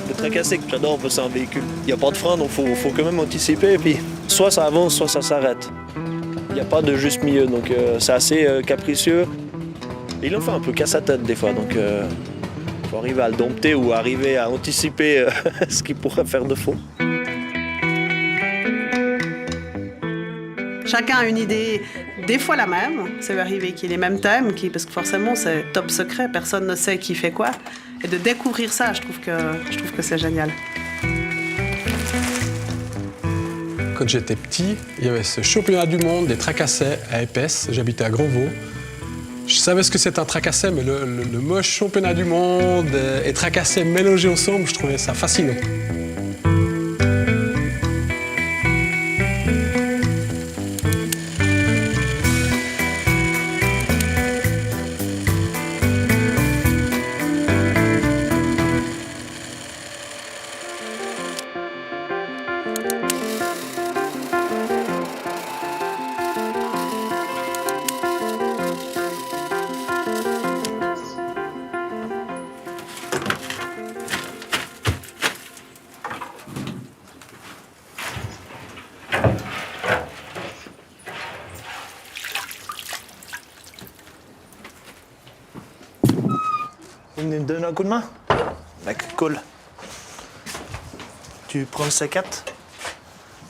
Le tracassé que j'adore, c'est un véhicule. Il n'y a pas de frein, donc il faut quand même anticiper. Et puis, soit ça avance, soit ça s'arrête. Il n'y a pas de juste milieu, donc c'est assez capricieux. Et il en fait un peu casse à tête des fois, donc il faut arriver à le dompter ou arriver à anticiper ce qu'il pourrait faire de faux. Chacun a une idée, des fois la même. Ça va arriver qu'il y ait les mêmes thèmes, parce que forcément c'est top secret, personne ne sait qui fait quoi. Et de découvrir ça, je trouve que c'est génial. Quand j'étais petit, il y avait ce championnat du monde des tracassets à Épaisse. J'habitais à Grosvaux. Je savais ce que c'était un tracassé, mais le moche championnat du monde et tracassés mélangés ensemble, je trouvais ça fascinant. Vous venez me donner un coup de main? Mec, cool. Tu prends le C4?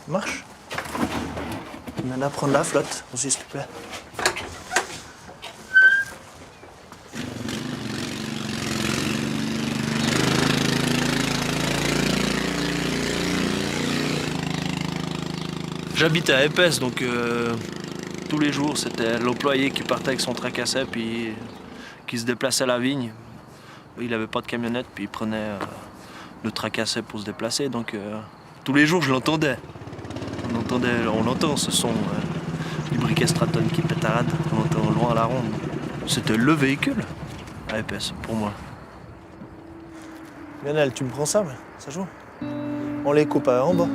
Marche. Viens là prendre la flotte aussi, s'il te plaît. J'habitais à Épaisse, donc tous les jours, c'était l'employé qui partait avec son tracassé, puis qui se déplaçait à la vigne. Il n'avait pas de camionnette, puis il prenait le tracassé pour se déplacer. Donc tous les jours, je l'entendais. On entend ce son du briquet Straton qui pétarade. On entend loin à la ronde. C'était le véhicule à Épaisse, pour moi. Lionel, tu me prends ça, ça joue. On les coupe en bas.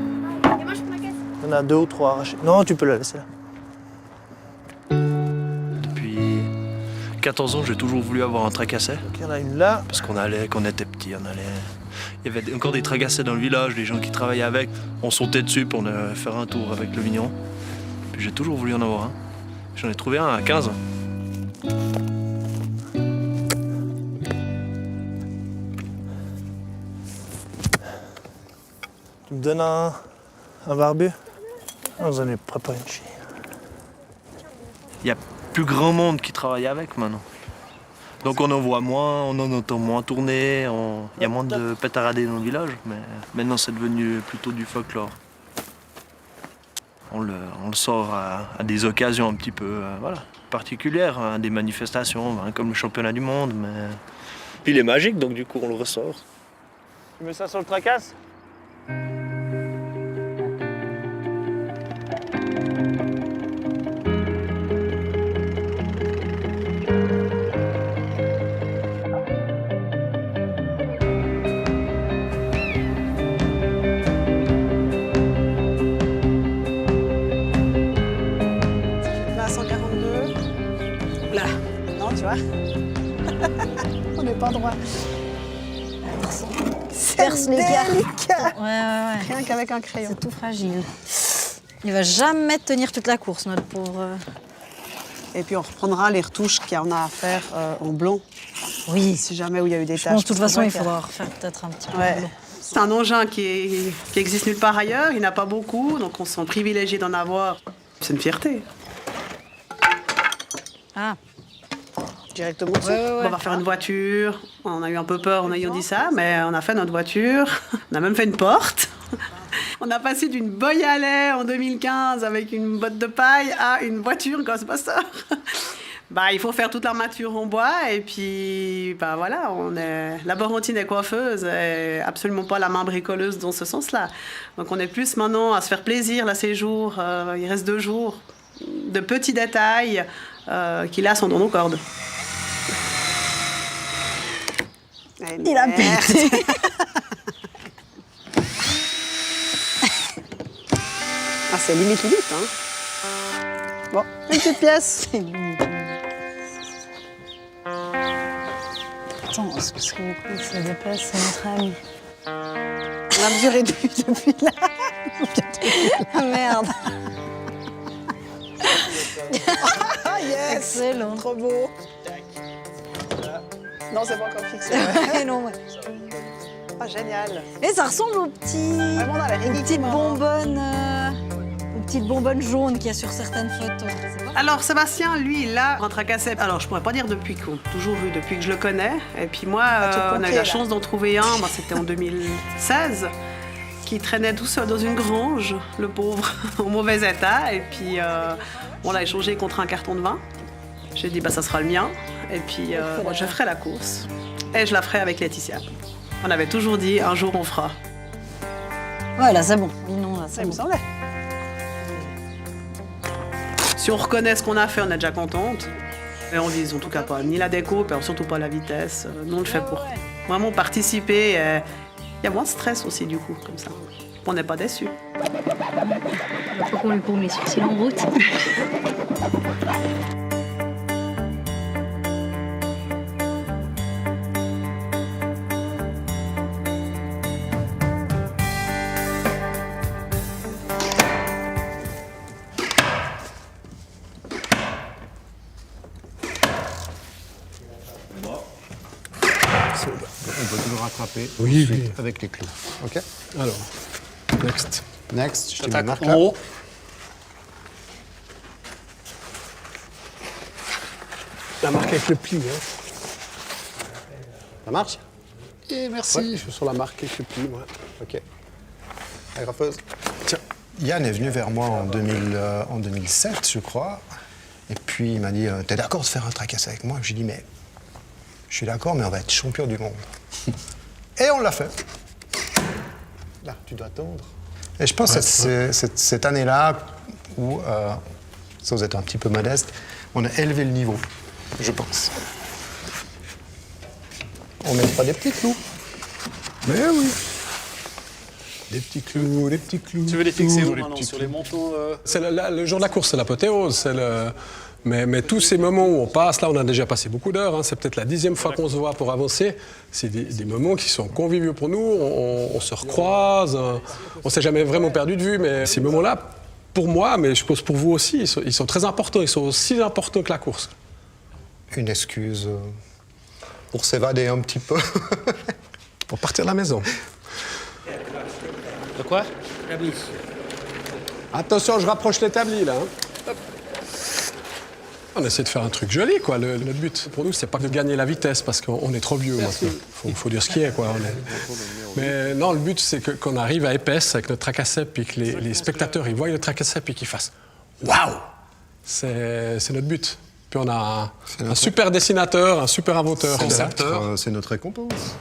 Et moi, je prends la caisse. Il y en a 2 ou 3 arrachés. Non, tu peux la laisser là. Depuis 14 ans, j'ai toujours voulu avoir un tracassé. Il y en a une là. Parce qu'on allait, quand on était petit, il y avait encore des tracassés dans le village, des gens qui travaillaient avec. On sautait dessus pour faire un tour avec le vigneron. Puis j'ai toujours voulu en avoir un. J'en ai trouvé un à 15 ans. Tu me donnes un barbu? Vous en avez préparé une chier. Il y a plus grand monde qui travaille avec maintenant. Donc on en voit moins, on en entend moins tourner, il y a moins de pétaradés dans le village, mais maintenant c'est devenu plutôt du folklore. On le sort à des occasions un petit peu particulières, à des manifestations, comme le championnat du monde. Mais... Puis il est magique, donc du coup on le ressort. Tu mets ça sur le tracasse? Tu vois. On n'est pas droit. Perce les gars. Délicat. Ouais. Rien qu'avec un crayon. C'est tout fragile. Il va jamais tenir toute la course, notre pauvre. Et puis on reprendra les retouches qu'il y en a à faire en blanc. Oui. Si jamais où il y a eu des Je taches. pense de toute façon, il faudra refaire peut-être un petit peu de blanc. C'est un engin qui existe nulle part ailleurs. Il n'y en a pas beaucoup, donc on se sent privilégié d'en avoir. C'est une fierté. Ah. Directement dessus. Ouais. On va faire une voiture. On a eu un peu peur en ayant dit ça, mais on a fait notre voiture. On a même fait une porte. On a passé d'une boy à lait en 2015 avec une botte de paille à une voiture Ghostbuster. Il faut faire toute l'armature en bois et puis voilà, Laborantine est coiffeuse et absolument pas la main bricoleuse dans ce sens-là. Donc on est plus maintenant à se faire plaisir là ces jours. Il reste 2 jours de petits détails qui là sont dans nos cordes. Il a pété. C'est limite, hein. Bon, une petite pièce. chance, parce que du coup, il se déplace, c'est notre ami. On a duré depuis là. Ah merde. Ah yes! Excellent. Trop beau. Non, c'est pas encore fixé. Ouais, non, ouais. Ah, génial. Et ça ressemble aux petites bonbonnes jaunes qu'il y a sur certaines photos. C'est pas... Alors, Sébastien, lui, il a un tracassé. Alors, je pourrais pas dire depuis quand. Toujours vu depuis que je le connais. Et puis moi, on a eu la chance d'en trouver un. C'était en 2016. Qui traînait tout seul dans une grange, le pauvre, en mauvais état. Et puis, on l'a échangé contre un carton de vin. J'ai dit, ça sera le mien. Et puis, moi, je ferai la course. Et je la ferai avec Laetitia. On avait toujours dit, un jour, on fera. Ouais, là, c'est bon. Oui, non, là, c'est bon. semblait. Si on reconnaît ce qu'on a fait, on est déjà contente. Et on vise en tout cas pas ni la déco, et surtout pas la vitesse. Nous, on le fait pour vraiment participer. Il y a moins de stress aussi, du coup, comme ça. On n'est pas déçus. Il faut qu'on lui court mes sourcils en route. On peut toujours rattraper Oui, ensuite oui. avec les clous. OK? Alors, next. Next, je te mets Attaque marque en là. haut. La marque avec le pli, hein. Ça marche? Et merci. Je suis sur la marque avec le pli, moi. OK. Agrafeuse. Tiens, Yann est venu vers moi en 2007, je crois. Et puis il m'a dit, t'es d'accord de faire un tracassé avec moi? J'ai dit, mais je suis d'accord, mais on va être champion du monde. Et on l'a fait. Là, tu dois tondre. Et je pense que c'est cette année-là où, ça vous êtes un petit peu modeste, on a élevé le niveau, je pense. On met pas des petits clous. Mais oui. Des petits clous, des petits clous. Tu veux les fixer toujours où des maintenant? petits Sur clous. les montants C'est le jour de la course, c'est l'apothéose. C'est le... mais tous ces moments où on passe, là on a déjà passé beaucoup d'heures, hein, c'est peut-être la 10e fois qu'on se voit pour avancer. C'est des moments qui sont conviviaux pour nous, on se recroise, on s'est jamais vraiment perdu de vue, mais ces moments-là, pour moi, mais je suppose pour vous aussi, ils sont très importants, ils sont aussi importants que la course. Une excuse pour s'évader un petit peu. Pour partir de la maison. De quoi? Attention, je rapproche l'établi là. Hein. On essaie de faire un truc joli, quoi. Le but pour nous, c'est pas de gagner la vitesse parce qu'on est trop vieux maintenant. Faut dire ce qui est, quoi. Mais non, le but, c'est qu'on arrive à Épaisse avec notre tracassé, puis que les spectateurs ils voient le tracassé, puis qu'ils fassent waouh. C'est notre but. Puis on a un super dessinateur, un super inventeur. C'est notre récompense.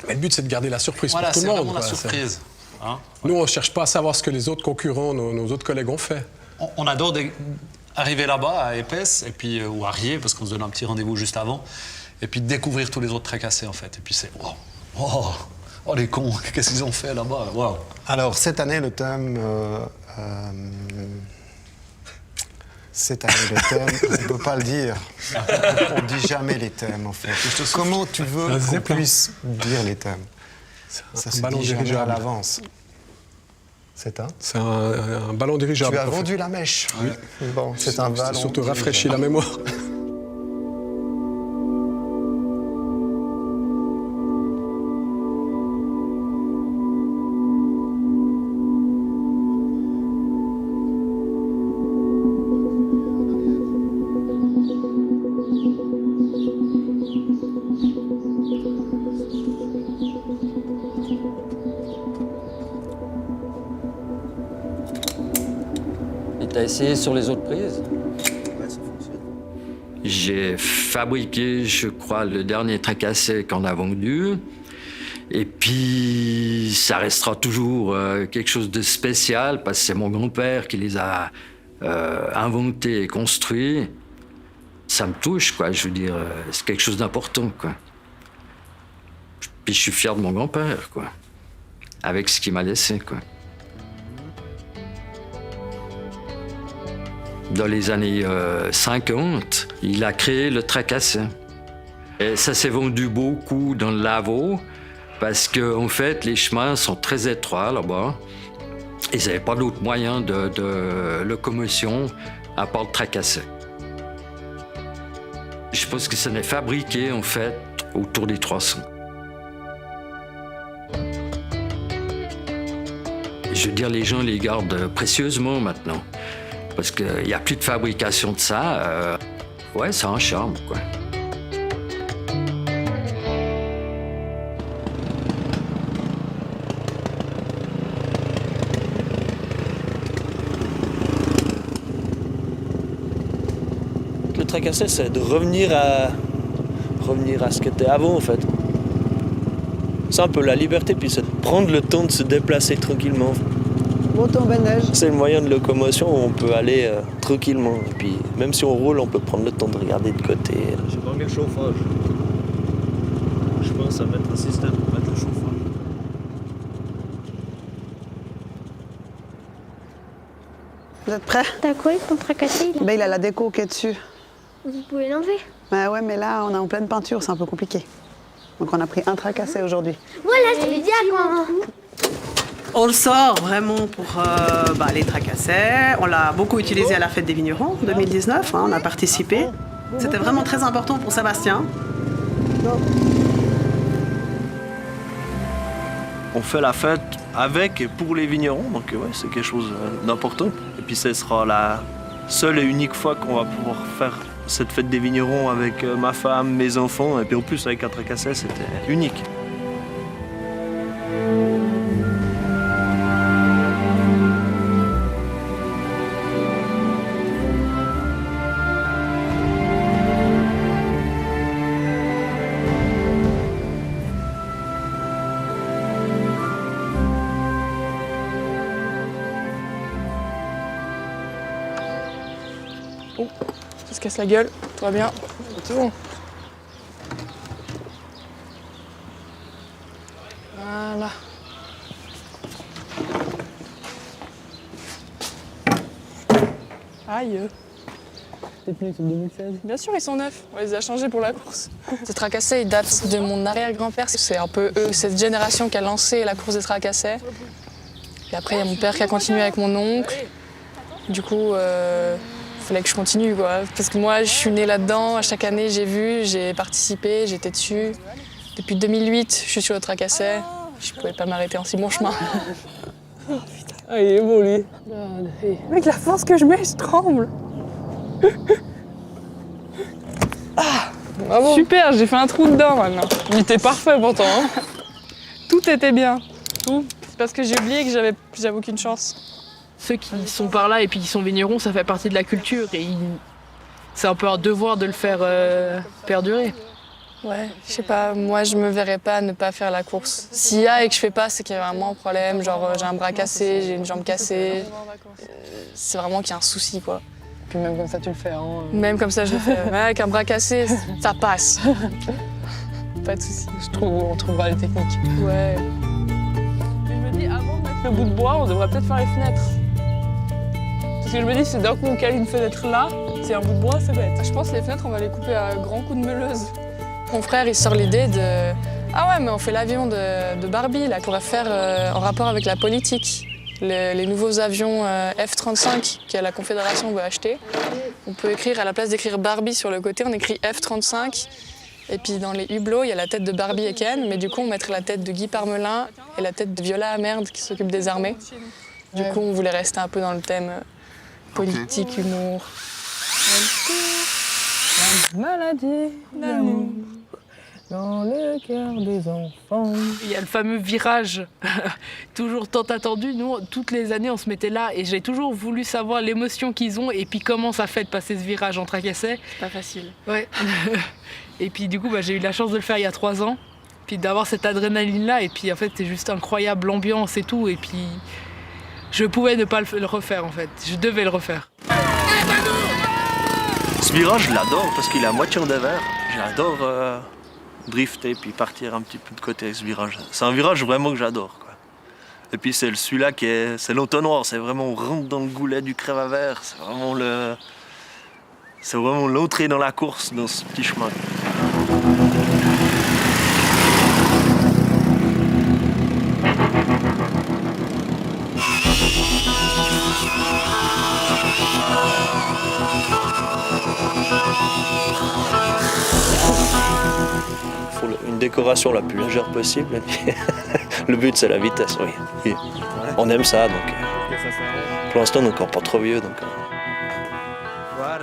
Mais le but, c'est de garder la surprise Voilà, pour tout c'est le monde. vraiment la quoi. surprise. Hein? Nous, on ne cherche pas à savoir ce que les autres concurrents, nos autres collègues ont fait. On adore arriver là-bas, à Épaisse, et puis, ou à Riez, parce qu'on se donne un petit rendez-vous juste avant, et puis découvrir tous les autres tracassés, en fait. Et puis c'est wow, oh les cons, qu'est-ce qu'ils ont fait là-bas? Wow. Alors, cette année, le thème... cette année, le thème, on ne peut pas le dire. On ne dit jamais les thèmes, en fait. Comment tu veux qu'on puisse dire les thèmes? Ça se ballon dit jamais à dirigeable. l'avance. C'est un... C'est un ballon dirigeable. Tu as en fait. vendu la mèche. Oui. Bon, c'est un ballon Surtout dirigeable. rafraîchir la mémoire. Et t'as essayé sur les autres prises? J'ai fabriqué, je crois, le dernier tracassé qu'on a vendu. Et puis, ça restera toujours quelque chose de spécial parce que c'est mon grand-père qui les a inventés et construits. Ça me touche, quoi. Je veux dire, c'est quelque chose d'important, quoi. Puis je suis fier de mon grand-père, quoi. Avec ce qu'il m'a laissé, quoi. dans les années 50, il a créé le tracassé. Et ça s'est vendu beaucoup dans le Lavaux parce qu'en fait, les chemins sont très étroits là-bas. Ils n'avaient pas d'autre moyen de locomotion à part le tracassé. Je pense que ça n'est fabriqué en fait autour des 300. Je veux dire, les gens les gardent précieusement maintenant. Parce qu'il n'y a plus de fabrication de ça. Ouais, c'est un charme, quoi. Le tracassé, c'est de revenir à ce qu'était avant, en fait. C'est un peu la liberté, puis c'est de prendre le temps de se déplacer tranquillement. C'est le moyen de locomotion où on peut aller tranquillement. Et puis, même si on roule, on peut prendre le temps de regarder de côté. J'ai manqué le chauffage. Je pense à mettre un système pour mettre le chauffage. Vous êtes prêts? T'as quoi avec ton tracassé là? Ben, il a la déco qui est dessus. Vous pouvez l'enlever? Bah ouais, mais là, on est en pleine peinture, c'est un peu compliqué. Donc on a pris un tracassé aujourd'hui. Voilà, c'est bien quoi. On le sort vraiment pour les tracassés. On l'a beaucoup utilisé à la fête des vignerons 2019, on a participé. C'était vraiment très important pour Sébastien. On fait la fête avec et pour les vignerons, donc ouais, c'est quelque chose d'important. Et puis ce sera la seule et unique fois qu'on va pouvoir faire cette fête des vignerons avec ma femme, mes enfants, et puis en plus avec un tracassé, c'était unique. Oh, ça se casse la gueule, tout va bien, c'est bon. Voilà. Aïe. Les pneus sont 2016. Bien sûr, ils sont neufs, on les a changés pour la course. Ce tracassé, il date de mon arrière-grand-père. C'est un peu eux, cette génération qui a lancé la course des tracassés. Et après, il y a mon père qui a continué avec mon oncle. Du coup, fallait que je continue, quoi. Parce que moi, je suis née là-dedans. À chaque année, j'ai vu, j'ai participé, j'étais dessus. Depuis 2008, je suis sur le tracassé. Je pouvais pas m'arrêter en si bon chemin. Oh, putain. Ah, il est beau, lui. Avec la force que je mets, je tremble. Ah, bravo. Super, j'ai fait un trou dedans maintenant. Il était parfait pourtant. Hein. Tout était bien. Tout. C'est parce que j'ai oublié que j'avais aucune chance. Ceux qui sont par là et puis qui sont vignerons, ça fait partie de la culture et c'est un peu un devoir de le faire perdurer. Ouais, je sais pas, moi je me verrais pas ne pas faire la course. S'il y a et que je fais pas, c'est qu'il y a vraiment un problème, genre j'ai un bras cassé, j'ai une jambe cassée. C'est vraiment qu'il y a un souci, quoi. Puis même comme ça tu le fais, hein. Même comme ça je le fais. Ouais, avec un bras cassé, ça passe. Pas de souci. On trouvera les techniques. Ouais. Mais je me dis, avant de mettre le bout de bois, on devrait peut-être faire les fenêtres. Parce que je me dis, si d'un coup on cale une fenêtre là, c'est un bout de bois, c'est bête. Je pense que les fenêtres, on va les couper à grands coups de meuleuse. Mon frère, il sort l'idée de « Ah ouais, mais on fait l'avion de Barbie, là, qu'on va faire en rapport avec la politique. Les nouveaux avions F-35 que la Confédération veut acheter. On peut écrire, à la place d'écrire Barbie sur le côté, on écrit F-35. Et puis dans les hublots, il y a la tête de Barbie et Ken, mais du coup, on mettrait la tête de Guy Parmelin et la tête de Viola Amerde qui s'occupe des armées. Du coup, on voulait rester un peu dans le thème politique, humour. Maladie d'amour dans le cœur des enfants. Il y a le fameux virage, toujours tant attendu. Nous, toutes les années, on se mettait là et j'ai toujours voulu savoir l'émotion qu'ils ont et puis comment ça fait de passer ce virage en tracassé. C'est pas facile. Ouais. Et puis du coup, j'ai eu la chance de le faire il y a 3 ans, puis d'avoir cette adrénaline-là et puis en fait, c'est juste incroyable, l'ambiance et tout. Et puis, je pouvais ne pas le refaire en fait. Je devais le refaire. Ce virage, je l'adore parce qu'il est à moitié en dévers. J'adore drifter puis partir un petit peu de côté avec ce virage. C'est un virage vraiment que j'adore, quoi. Et puis c'est celui-là c'est l'entonnoir, c'est vraiment on rentre dans le goulet du crève à verre, c'est vraiment l'entrée dans la course, dans ce petit chemin. Il faut une décoration la plus légère possible. Et puis le but, c'est la vitesse, oui. Et on aime ça, donc. Pour l'instant, on n'est encore pas trop vieux, donc.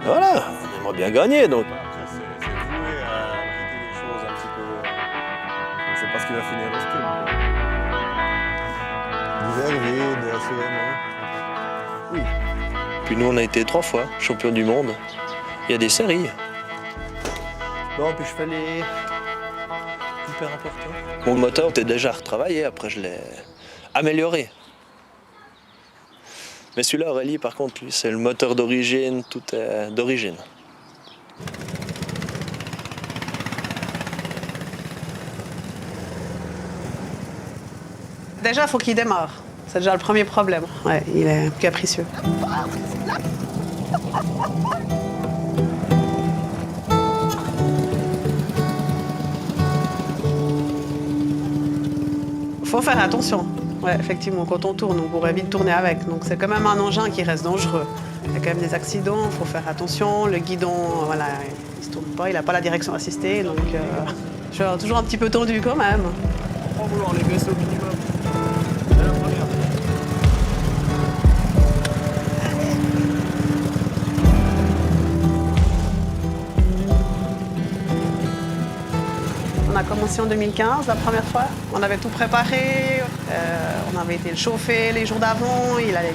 Voilà, on aimerait bien gagner, donc. C'est voué à arrêter les choses un petit peu. On ne sait pas ce qui va finir le style. L'hiver vide, assurément. Oui. Puis nous, on a été 3 fois champions du monde. Il y a des séries. Bon, puis je fais les hyper importants. Mon moteur était déjà retravaillé, après je l'ai amélioré. Mais celui-là, Aurélie, par contre, lui, c'est le moteur d'origine, tout est d'origine. Déjà, il faut qu'il démarre. C'est déjà le premier problème. Ouais, il est capricieux. Faut faire attention. Ouais, effectivement, quand on tourne, on pourrait vite tourner avec. Donc c'est quand même un engin qui reste dangereux. Il y a quand même des accidents, il faut faire attention. Le guidon, voilà, il se tourne pas, il n'a pas la direction assistée. Donc je suis toujours un petit peu tendu quand même. On va vouloir les baisser au minimum. C'est la première. On a commencé en 2015, la première fois. On avait tout préparé, on avait été le chauffer les jours d'avant, il allait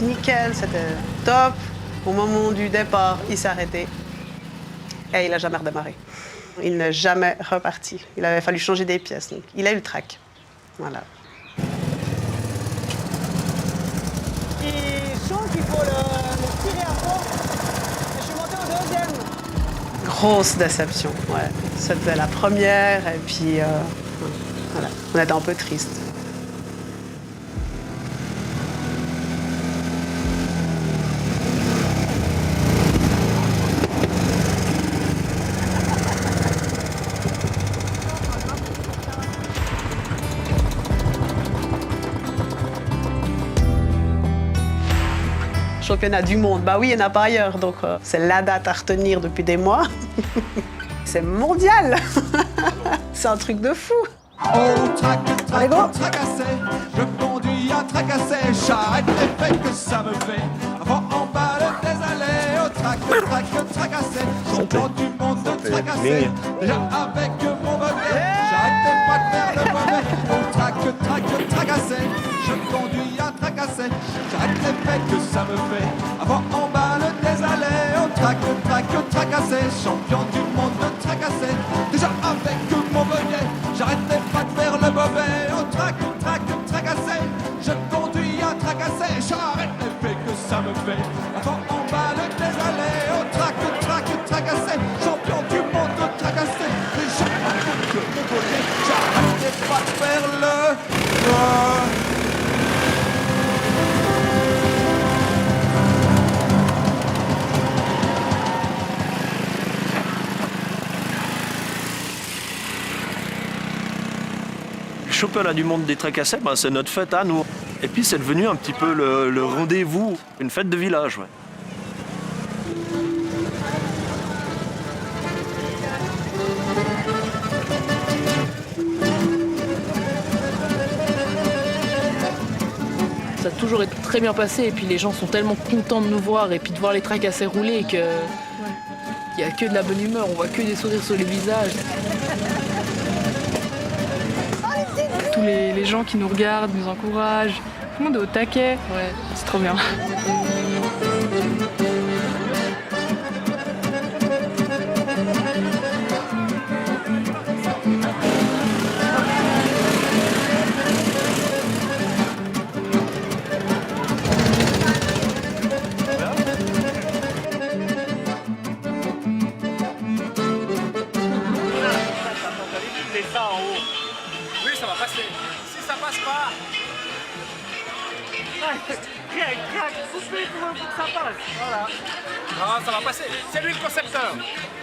nickel, c'était top. Au moment du départ, il s'est arrêté et il n'a jamais redémarré. Il n'est jamais reparti. Il avait fallu changer des pièces, donc il a eu le trac. Voilà. Il sent qu'il faut le tirer à fond. Je suis monté au deuxième. Grosse déception, ouais. C'était la première et puis voilà, on était un peu triste. Championnat du monde, bah oui, il n'y en a pas ailleurs, donc c'est la date à retenir depuis des mois. C'est mondial. C'est un truc de fou. Allez, go. Je conduis à tracasser, j'arrête l'effet que ça me fait. Avant en bas des allées, au tracasser. Champion du monde de tracasser. Déjà avec mon bébé, j'arrête pas de faire le mauvais. Au tracasser. Je conduis à tracasser, j'arrête l'effet que ça me fait. Avant en bas des allées, au tracasser. Champion du monde de tracasser. Déjà avec mon bébé, j'arrête pas de faire le mauvais. Au tracasser. Je conduis à tracasser, j'arrête l'effet que ça me fait. Avant en bas des allées, au tracasser. Champion du monde de tracasser. Déjà avec mon bébé, j'arrête pas de faire le Le championnat du monde des tracassés, ben, c'est notre fête à nous. Et puis c'est devenu un petit peu le rendez-vous, une fête de village. Ouais. Ça a toujours été très bien passé et puis les gens sont tellement contents de nous voir et puis de voir les tracassés rouler qu'il n'y a que de la bonne humeur, on voit que des sourires sur les visages. Tous les gens qui nous regardent, nous encouragent, tout le monde est au taquet, ouais, c'est trop bien. ça en haut. Oui, ça va passer. Si ça passe pas, Coupez pour que ça passe. Voilà. Non, ça va passer. C'est lui le concepteur.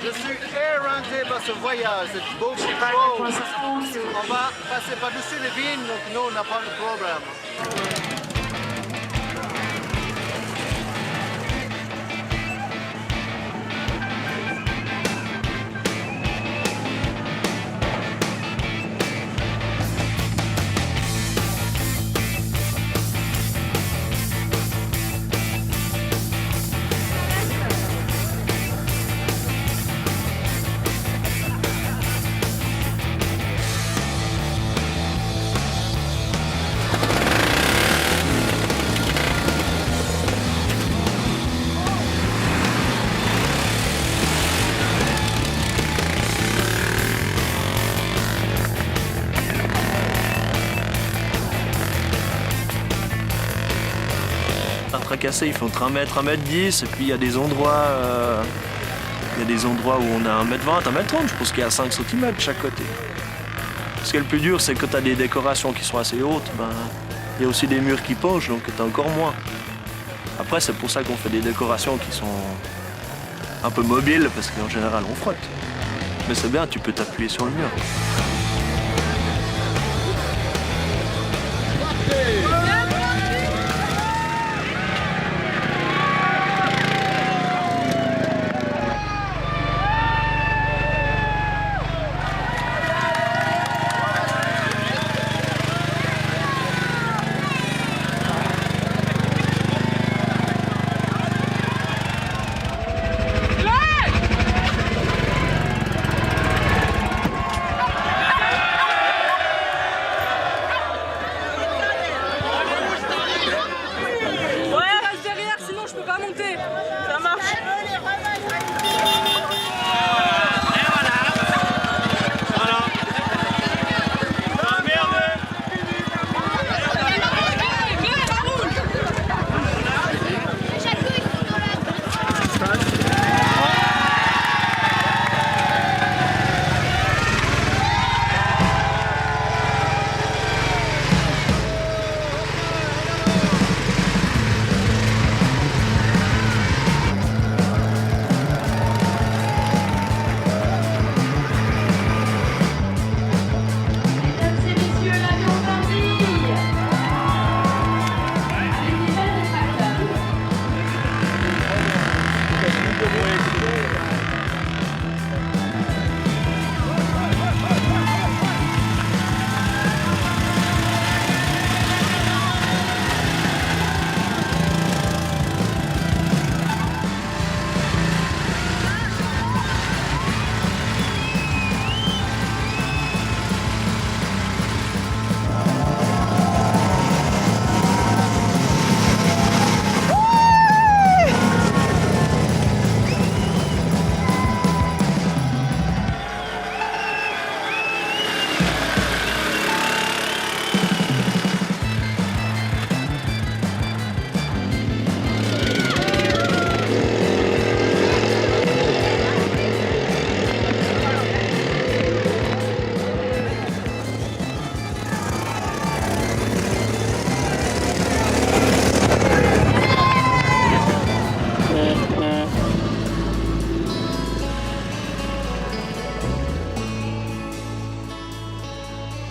Je suis éreinté par ce voyage. C'est beau, beau. On va passer par-dessus les vignes, donc nous, on n'a pas de problème. Un tracassé, il faut entre 1 mètre, 1 mètre 10, et puis il y a des endroits où on a 1 mètre 20, 1 mètre 30, je pense qu'il y a 5 cm de chaque côté. Ce qui est le plus dur, c'est que tu as des décorations qui sont assez hautes, il y a aussi des murs qui penchent, donc tu as encore moins. Après, c'est pour ça qu'on fait des décorations qui sont un peu mobiles, parce qu'en général, on frotte. Mais c'est bien, tu peux t'appuyer sur le mur.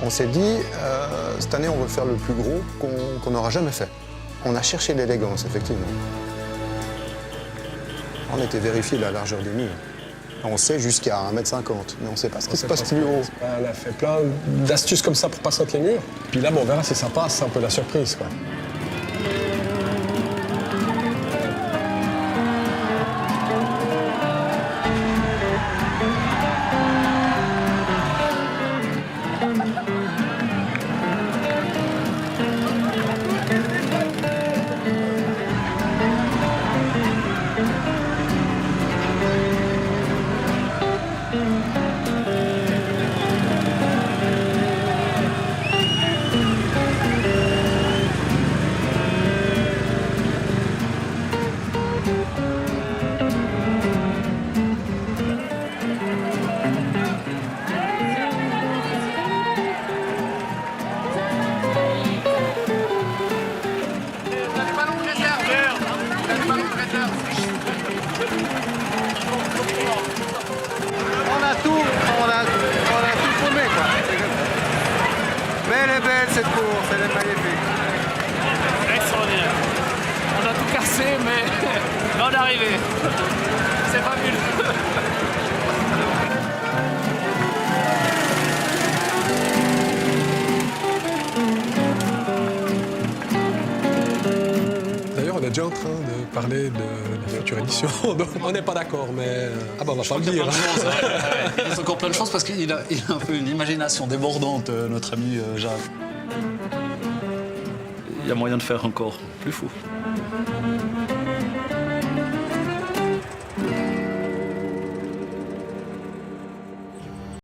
On s'est dit, cette année, on veut faire le plus gros qu'on n'aura jamais fait. On a cherché l'élégance, effectivement. On a été vérifier la largeur des murs. On sait jusqu'à 1,50 m, mais on ne sait pas ce qui se passe plus haut. On a fait plein d'astuces comme ça pour pas sauter les murs. Puis là, bon, on verra si ça passe, c'est un peu la surprise, quoi. On a tout paumé, quoi. Mais elle est belle cette course, elle est magnifique. Extraordinaire. On a tout cassé, mais on est arrivé. C'est fabuleux. D'ailleurs, on est déjà en train de parler de la future édition. Donc, on n'est pas d'accord, mais... Ah bah, on va pas le dire. Il y a encore plein de choses parce qu'il a un peu une imagination débordante, notre ami Jacques. Il y a moyen de faire encore plus fou.